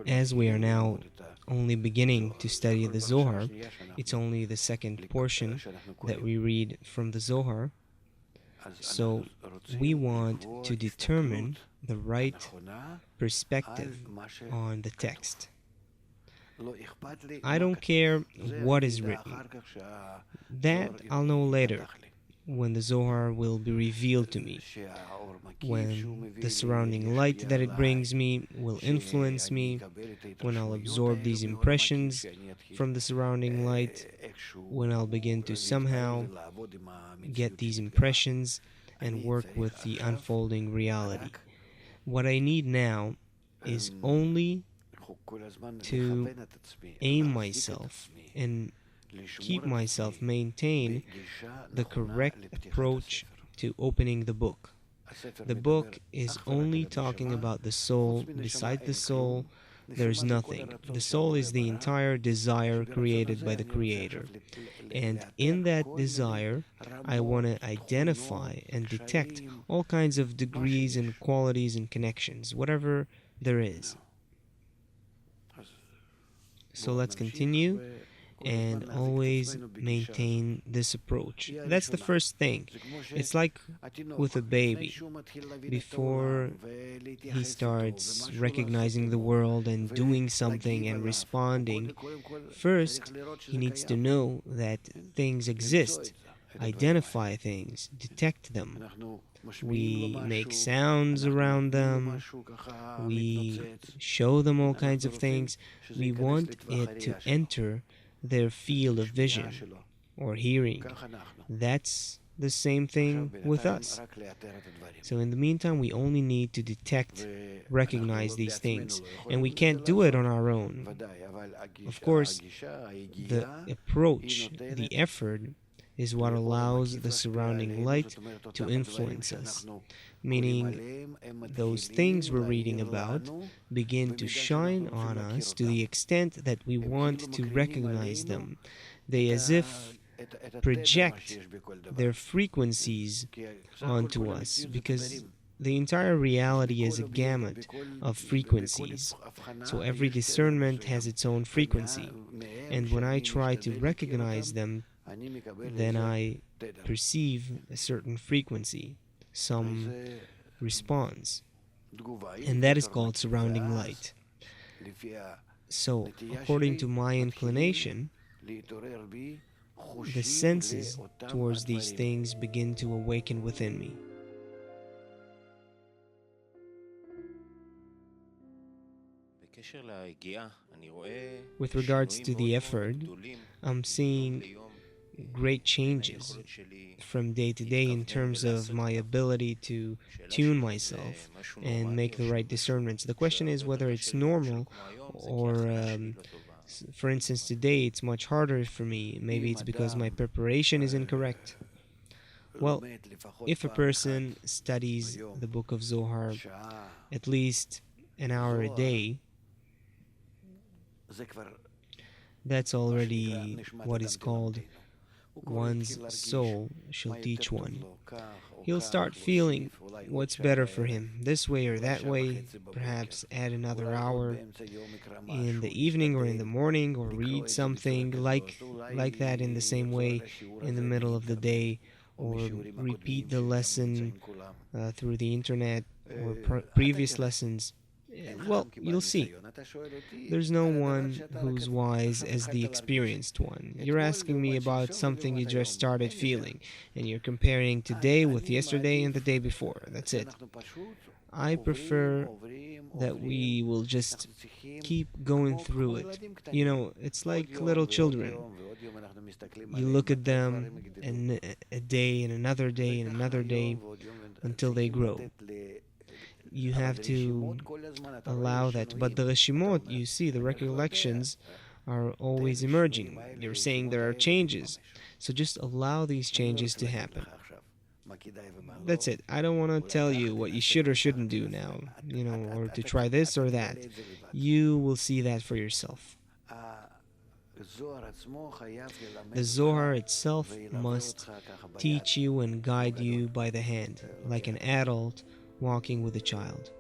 As we are now only beginning to study the Zohar, it's only the second portion that we read from the Zohar, so we want to determine the right perspective on the text. I don't care what is written. That I'll know later, when the Zohar will be revealed to me, when the surrounding light that it brings me will influence me, when I'll absorb these impressions from the surrounding light, when I'll begin to somehow get these impressions and work with the unfolding reality. What I need now is only to aim myself and keep myself maintain the correct approach to opening the book. The book is only talking about the soul. Beside the soul, there's nothing. The soul is the entire desire created by the Creator. And in that desire, I want to identify and detect all kinds of degrees and qualities and connections, whatever there is. So let's continue and always maintain this approach. That's the first thing. It's like with a baby. Before he starts recognizing the world and doing something and responding, first he needs to know that things exist, identify things, detect them. We make sounds around them, we show them all kinds of things. We want it to enter their field of vision or hearing. That's the same thing with us. So in the meantime, we only need to detect, recognize these things, and we can't do it on our own. Of course, the approach, the effort, is what allows the surrounding light to influence us, meaning those things we're reading about begin to shine on us to the extent that we want to recognize them. They as if project their frequencies onto us, because the entire reality is a gamut of frequencies. So every discernment has its own frequency, and when I try to recognize them, then I perceive a certain frequency, some response, and that is called surrounding light. So, according to my inclination, the senses towards these things begin to awaken within me. With regards to the effort, I'm seeing great changes from day to day in terms of my ability to tune myself and make the right discernments. The question is whether it's normal or, for instance, today it's much harder for me. Maybe it's because my preparation is incorrect. Well, if a person studies the book of Zohar at least an hour a day, that's already what is called one's soul shall teach one. He'll start feeling what's better for him, this way or that way, perhaps add another hour in the evening or in the morning, or read something like that in the same way in the middle of the day, or repeat the lesson through the internet or previous lessons. Well, you'll see. There's no one who's wise as the experienced one. You're asking me about something you just started feeling, and you're comparing today with yesterday and the day before. That's it. I prefer that we will just keep going through it. You know, it's like little children. You look at them, and a day and another day and another day until they grow. You have to allow that. But the reshimot, you see, the recollections are always emerging. You're saying there are changes. So just allow these changes to happen. That's it. I don't want to tell you what you should or shouldn't do now, or to try this or that. You will see that for yourself. The Zohar itself must teach you and guide you by the hand, like an adult walking with a child.